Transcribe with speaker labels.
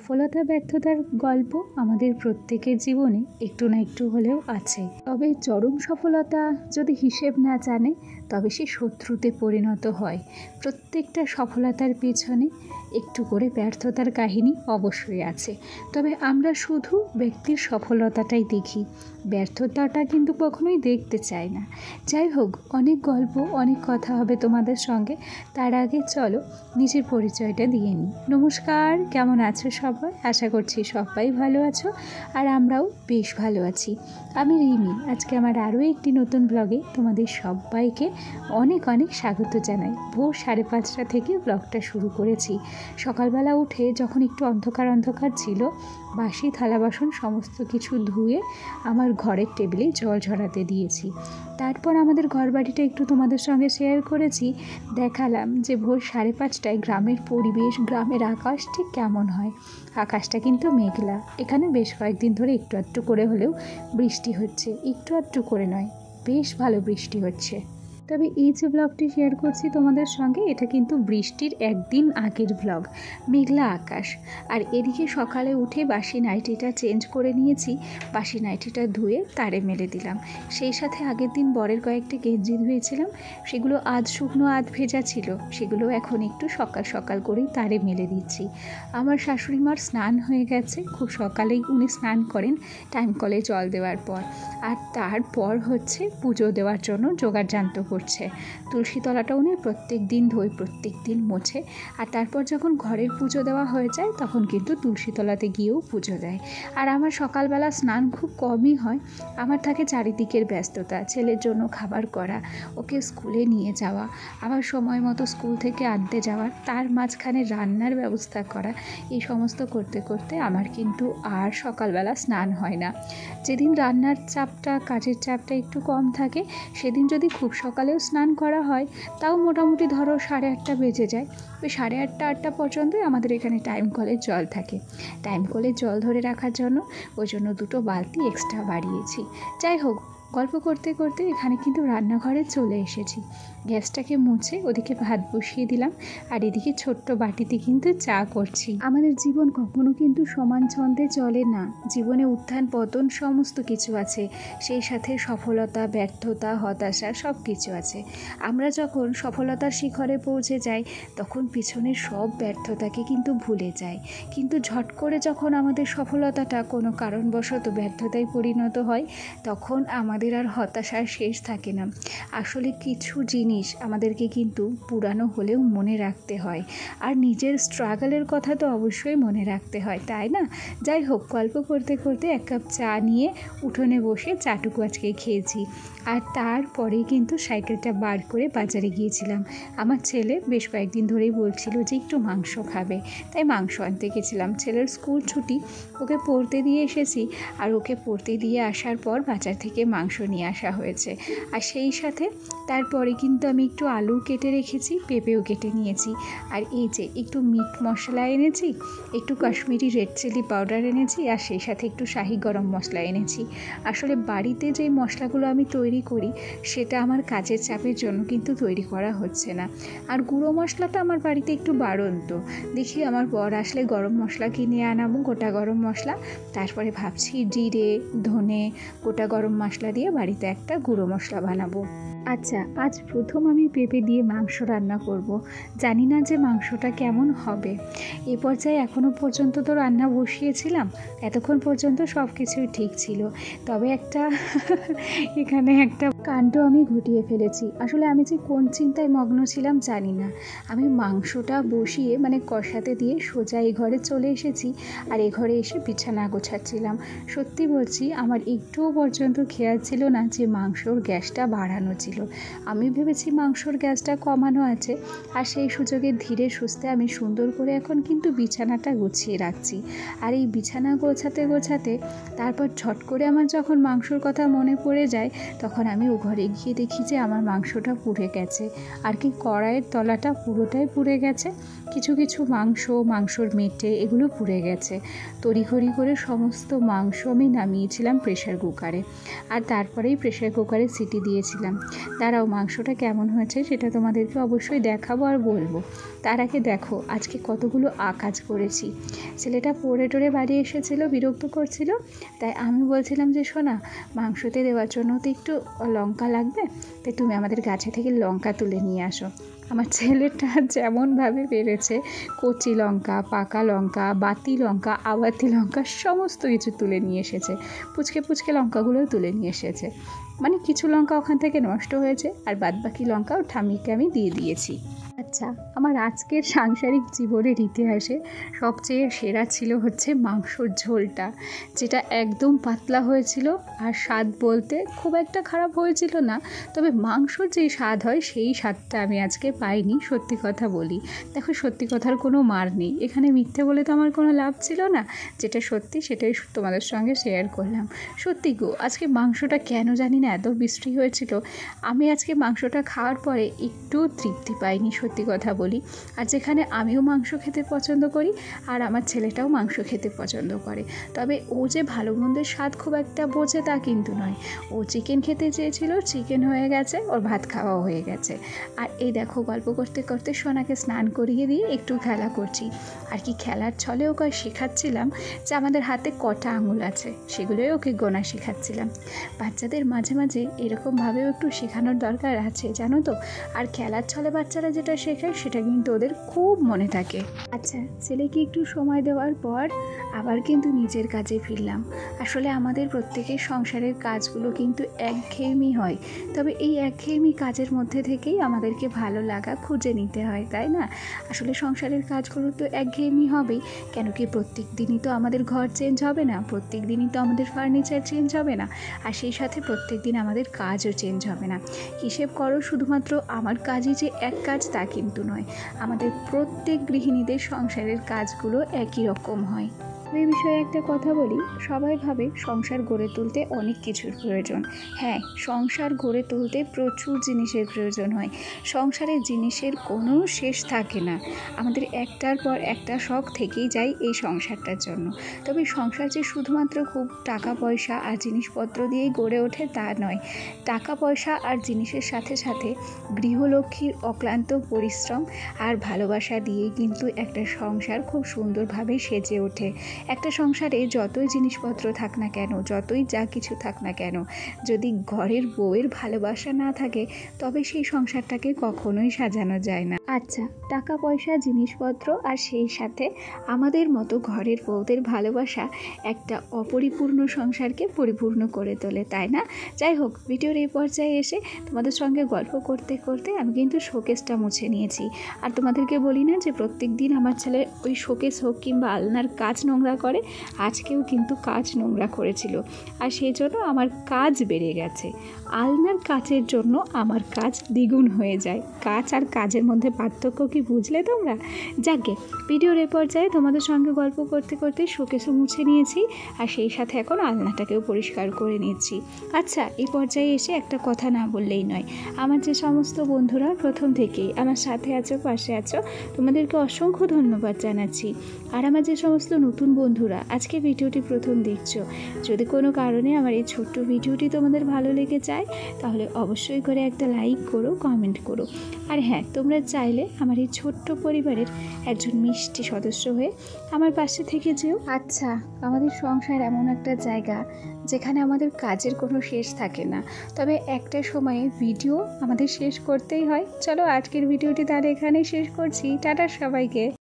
Speaker 1: সফলতা ব্যর্থতার গল্প আমাদের প্রত্যেকের জীবনে একটু না একটু হলেও আছে। তবে চরম সফলতা যদি হিসেব না জানে তবে সে শত্রুতে পরিণত হয়। প্রত্যেকটা সফলতার পেছনে একটু করে ব্যর্থতার কাহিনী অবশ্যই আছে। তবে আমরা শুধু ব্যক্তির সফলতাটাই দেখি, ব্যর্থতাটা কিন্তু কখনোই দেখতে চাই না। যাই হোক, অনেক গল্প অনেক কথা হবে তোমাদের সঙ্গে। তার আগে চলো নিজের পরিচয়টা দিয়ে নিই। নমস্কার, কেমন আছো সবাই? আশা করছি সবাই ভালো আছো, আর আমরাও বেশ ভালো আছি। আমি রিমি। আজকে আমার আরও একটি নতুন ব্লগে তোমাদের সবাইকে অনেক অনেক স্বাগত জানাই। ভোর 5:30 থেকে ব্লগটা শুরু করেছি। সকালবেলা উঠে যখন একটু অন্ধকার ছিল, বাসি থালা বাসন সমস্ত কিছু ধুয়ে আমার ঘরের টেবিলে জল ঝরাতে দিয়েছি। তারপর আমাদের ঘরবাড়িটা একটু তোমাদের সঙ্গে শেয়ার করেছি। দেখালাম যে ভোর 5:30টায় গ্রামের পরিবেশ, গ্রামের আকাশ ঠিক কেমন হয়। আকাশটা কিন্তু মেঘলা। এখানে বেশ কয়েকদিন ধরে একটু আধটু করে হলেও বৃষ্টি হচ্ছে। একটু আধটু করে নয়, বেশ ভালো বৃষ্টি হচ্ছে। তবে এই যে ব্লগটি শেয়ার করছি তোমাদের সঙ্গে, এটা কিন্তু বৃষ্টির একদিন আগের ব্লগ। মেঘলা আকাশ, আর এদিকে সকালে উঠে বাসি নাইটিটা চেঞ্জ করে নিয়েছি। বাসি নাইটিটা ধুয়ে তারে মেলে দিলাম। সেই সাথে আগের দিন বরের কয়েকটি গেঞ্জি ধুয়েছিলাম, সেগুলো আধ শুকনো আধ ভেজা ছিল। সেগুলো এখন একটু সকাল সকাল করেই তারে মেলে দিচ্ছি। আমার শাশুড়ি মার স্নান হয়ে গেছে, খুব সকালেই উনি স্নান করেন টাইম কলে জল দেওয়ার পর। আর তারপর হচ্ছে পুজো দেওয়ার জন্য জোগাড়যন্ত্র করছে। তুলসী তলাটা উনি প্রত্যেক দিন ধোয়, প্রত্যেক দিন মোছে। আর তারপর যখন ঘরের পুজো দেওয়া হয়ে যায় তখন কিন্তু তুলসী তলাতে গিয়েও পুজো দেয়। আর আমার সকালবেলা স্নান খুব কমই হয়। আমার থাকে চারিদিকের ব্যস্ততা, ছেলের জন্য খাবার করা, ওকে স্কুলে নিয়ে যাওয়া, আবার সময় মতো স্কুল থেকে আনতে যাওয়া, তার মাঝখানে রান্নার ব্যবস্থা করা, এই সমস্ত করতে করতে আমার কিন্তু আর সকালবেলা স্নান হয় না। যেদিন রান্নার চাপটা, কাজের চাপটা একটু কম থাকে, সেদিন যদি খুব সকালেও স্নান করা হয় তাও মোটামুটি ধরো 8:30 বেজে যায়। ওই 8:30-8টা পর্যন্তই আমাদের এখানে টাইম কলের জল থাকে। টাইম কলের জল ধরে রাখার জন্য ওই জন্য 2টো বালতি এক্সট্রা বাড়িয়েছি। যাই হোক, গল্প করতে করতে এখানে কিন্তু রান্নাঘরে চলে এসেছি। গ্যাসটাকে মুছে ওদিকে ভাত বসিয়ে দিলাম, আর এদিকে ছোট্ট বাটিতে কিন্তু চা করছি। আমাদের জীবন কখনো কিন্তু সমান ছন্দে চলে না। জীবনে উত্থান পতন সমস্ত কিছু আছে, সেই সাথে সফলতা, ব্যর্থতা, হতাশা সব কিছু আছে। আমরা যখন সফলতার শিখরে পৌঁছে যাই তখন পিছনের সব ব্যর্থতাকে কিন্তু ভুলে যাই। কিন্তু ঝট করে যখন আমাদের সফলতাটা কোনো কারণবশত ব্যর্থতায় পরিণত হয় তখন আমাদের আর হতাশার শেষ থাকে না। আসলে কিছু জিনিস আমাদেরকে কিন্তু পুরানো হলেও মনে রাখতে হয়, আর নিজের স্ট্রাগলের কথা তো অবশ্যই মনে রাখতে হয়, তাই না? যাই হোক, গল্প করতে করতে 1 কাপ চা নিয়ে উঠোনে বসে চাটুকু আজকে খেয়েছি। আর তারপরেই কিন্তু সাইকেলটা বার করে বাজারে গিয়েছিলাম। আমার ছেলে বেশ কয়েকদিন ধরেই বলছিল যে একটু মাংস খাবে, তাই মাংস আনতে গেছিলাম। ছেলের স্কুল ছুটি, ওকে পড়তে দিয়ে এসেছি, আর ওকে পড়তে দিয়ে আসার পর বাজার থেকে মাংস নিয়ে আসা হয়েছে। আর সেই সাথে তারপরে কিন্তু আমি একটু আলু কেটে রেখেছি, পেঁপেও কেটে নিয়েছি। আর এই যে একটু মিট মশলা এনেছি, একটু কাশ্মীরি রেড চিলি পাউডার এনেছি, আর সেই সাথে একটু শাহি গরম মশলা এনেছি। আসলে বাড়িতে যে মশলাগুলো আমি তৈরি করি সেটা আমার কাজের চাপের জন্য কিন্তু তৈরি করা হচ্ছে না। আর গুঁড়ো মশলাটা আমার বাড়িতে একটু বাড়ন্ত। দেখি আমার বর আসলে গরম মশলা কিনে আনাবো, গোটা গরম মশলা। তারপরে ভাবছি জিরে, ধনে, গোটা গরম মশলা দিয়ে বাড়িতে একটা গুঁড়ো মশলা বানাবো। আচ্ছা, আজ প্রথম আমি পেঁপে দিয়ে মাংস রান্না করব। জানি না যে মাংসটা কেমন হবে। এ পর্যায়ে এখনও পর্যন্ত তো রান্না বসিয়েছিলাম, এতক্ষণ পর্যন্ত সব কিছুই ঠিক ছিল। তবে এখানে একটা কাণ্ড আমি ঘটিয়ে ফেলেছি। আসলে আমি যে কোন চিন্তায় মগ্ন ছিলাম জানি না। আমি মাংসটা বসিয়ে কষাতে দিয়ে সোজা এই ঘরে চলে এসেছি, আর এ ঘরে এসে বিছানা গোছাচ্ছিলাম। সত্যি বলছি, আমার একটুও পর্যন্ত খেয়াল ছিল না যে মাংসর গ্যাসটা বাড়ানো ছিল। আমি ভেবেছি মাংসর গ্যাসটা কমানো আছে, আর সেই সুযোগে ধীরে সুস্থে আমি সুন্দর করে এখন কিন্তু বিছানাটা গুছিয়ে রাখছি। আর এই বিছানা গোছাতে গোছাতে তারপর ঝট করে আমার যখন মাংসর কথা মনে পড়ে যায় তখন আমি ও ঘরে গিয়ে দেখি যে আমার মাংসটা পুড়ে গেছে। আর কি, কড়াইয়ের তলাটা পুরোটাই পুড়ে গেছে। কিছু কিছু মাংসর মেটে এগুলো পুড়ে গেছে। তড়িঘড়ি করে সমস্ত মাংস আমি নামিয়েছিলাম প্রেশার কুকারে। আর তারপরেই প্রেসার কুকারে সিটি দিয়েছিলাম। দাঁড়াও, মাংসটা কেমন হয়েছে সেটা তোমাদেরকে অবশ্যই দেখাবো আর বলবো। তার আগে দেখো আজকে কতগুলো কাজ করেছি। ছেলেটা পড়ে টরে বাড়ি এসেছিলো, বিরক্ত করছিল, তাই আমি বলছিলাম যে শোনা, মাংসতে দেওয়ার জন্য তো একটু লঙ্কা লাগবে, তাই তুমি আমাদের গাছে থেকে লঙ্কা তুলে নিয়ে আসো। আমার ছেলেটা যেমনভাবে পেরেছে কচি লঙ্কা, পাকা লঙ্কা, বাতি লঙ্কা, আবাতি লঙ্কা সমস্ত কিছু তুলে নিয়ে এসেছে। পুচকে পুচকে লঙ্কাগুলোও তুলে নিয়ে এসেছে। মানে কিছু লঙ্কা ওখান থেকে নষ্ট হয়েছে, আর বাদবাকি লঙ্কাও ঠাম্মিকে আমি দিয়ে দিয়েছি। আচ্ছা, আমার আজকের সাংসারিক জীবনের ইতিহাসে সবচেয়ে সেরা ছিল হচ্ছে মাংসর ঝোলটা, যেটা একদম পাতলা হয়েছিল, আর স্বাদ বলতে খুব একটা খারাপ হয়েছিল না, তবে মাংসর যেই স্বাদ হয় সেই স্বাদটা আমি আজকে পাইনি, সত্যি কথা বলি। দেখো, সত্যি কথার কোনো মার নেই এখানে, মিথ্যে বলে তো আমার কোনো লাভ ছিল না। যেটা সত্যি সেটাই তোমাদের সঙ্গে শেয়ার করলাম। সত্যি গো, আজকে মাংসটা কেন জানি না এত বিশ্রী হয়েছিল। আমি আজকে মাংসটা খাওয়ার পরে একটু তৃপ্তি পাইনি, সত্যি কথা বলি। আর যেখানে আমিও মাংস খেতে পছন্দ করি আর আমার ছেলেটাও মাংস খেতে পছন্দ করে, তবে ও যে ভালো মন্দের স্বাদ খুব একটা বোঝে তা কিন্তু নয়। ও চিকেন খেতে চেয়েছিল, চিকেন হয়ে গেছে, ওর ভাত খাওয়াও হয়ে গেছে। আর এই দেখো, গল্প করতে করতে সোনাকে স্নান করিয়ে দিয়ে একটু খেলা করছি। আর কি খেলার ছলে ওকে শেখাচ্ছিলাম যে আমাদের হাতে কটা আঙুল আছে, সেগুলোই ওকে গোনা শেখাচ্ছিলাম। বাচ্চাদের মাঝে মাঝে এরকমভাবেও একটু শেখানোর দরকার আছে, জানো তো। আর খেলার ছলে বাচ্চারা যেটা শেখায় সেটা কিন্তু ওদের খুব মনে থাকে। আচ্ছা, ছেলেকে একটু সময় দেওয়ার পর আবার কিন্তু নিজের কাজে ফিরলাম। আসলে আমাদের প্রত্যেকের সংসারের কাজগুলো কিন্তু একঘেয়েমি হয়, তবে এই একঘেয়েমি কাজের মধ্যে থেকেই আমাদেরকে ভালো লাগা খুঁজে নিতে হয়, তাই না? আসলে সংসারের কাজগুলো তো একঘেয়েমি হবেই, কেন কি প্রত্যেক দিনই তো আমাদের ঘর চেঞ্জ হবে না, প্রত্যেক দিনই তো আমাদের ফার্নিচার চেঞ্জ হবে না, আর সেই সাথে প্রত্যেক দিন আমাদের কাজও চেঞ্জ হবে না। হিসেব করো, শুধুমাত্র আমার কাজই যে এক কাজ তা কিন্তু নয়, আমাদের প্রত্যেক গৃহিণীদের সংসারের কাজগুলো একই রকম হয়। এই বিষয়ে একটা কথা বলি, সবাই ভাবে সংসার গড়ে তুলতে অনেক কিছুর প্রয়োজন। হ্যাঁ, সংসার গড়ে তুলতে প্রচুর জিনিসের প্রয়োজন হয়, সংসারের জিনিসের কোনো শেষ থাকে না, আমাদের একটার পর একটা শখ থেকেই যায় এই সংসারটার জন্য। তবে সংসার যে শুধুমাত্র খুব টাকা পয়সা আর জিনিসপত্র দিয়েই গড়ে ওঠে তা নয়, টাকা পয়সা আর জিনিসের সাথে সাথে গৃহলক্ষ্মীর অক্লান্ত পরিশ্রম আর ভালোবাসা দিয়েই কিন্তু একটা সংসার খুব সুন্দরভাবে সেজে ওঠে। একটা সংসারে যতই জিনিসপত্র থাক না কেন, যতই যা কিছু থাক না কেন, যদি ঘরের বউয়ের ভালোবাসা না থাকে তবে সেই সংসারটাকে কখনোই সাজানো যায় না। আচ্ছা, টাকা পয়সা, জিনিসপত্র আর সেই সাথে আমাদের মতো ঘরের বউদের ভালোবাসা একটা অপরিপূর্ণ সংসারকে পরিপূর্ণ করে তোলে, তাই না? যাই হোক, ভিডিওর এই পর্যায়ে এসে তোমাদের সঙ্গে গল্প করতে করতে আমি কিন্তু শোকেসটা মুছে নিয়েছি। আর তোমাদেরকে বলি না যে প্রত্যেক দিন আমার ছেলে ওই শোকেস হোক কিংবা আলনার কাজ নোংরা করে, আজকেও কিন্তু কাজ নোংরা করেছিল, আর সেই জন্য আমার কাজ বেড়ে গেছে। আলনার কাচের জন্য আমার কাজ দ্বিগুণ হয়ে যায়। কাজ আর কাজের মধ্যে পার্থক্য কি বুঝলে তোমরা? যাকে ভিডিওর এ পর্যায়ে তোমাদের সঙ্গে গল্প করতে করতে শোকেসও মুছে নিয়েছি, আর সেই সাথে এখন আলনাটাকেও পরিষ্কার করে নিচ্ছি। আচ্ছা, এই পর্যায়ে এসে একটা কথা না বললেই নয়, আমার যে সমস্ত বন্ধুরা প্রথম থেকেই আমার সাথে আছো, পাশে আছো, তোমাদেরকে অসংখ্য ধন্যবাদ জানাচ্ছি। আর আমার যে সমস্ত নতুন বন্ধুরা আজকে ভিডিওটি প্রথম দেখছো, যদি কোনো কারণে আমার এই ছোট্ট ভিডিওটি তোমাদের ভালো লেগে যায় তাহলে অবশ্যই করে একটা লাইক করো, কমেন্ট করো। আর হ্যাঁ, তোমরা চাইলে আমার এই ছোট্ট পরিবারের একজন মিষ্টি সদস্য হয়ে আমার পাশে থেকে যেও। আচ্ছা, আমাদের সংসার এমন একটা জায়গা যেখানে আমাদের কাজের কোনো শেষ থাকে না, তবে একটা সময়ে ভিডিও আমাদের শেষ করতেই হয়। চলো, আজকের ভিডিওটি তাহলে এখানেই শেষ করছি। টাটা সবাইকে।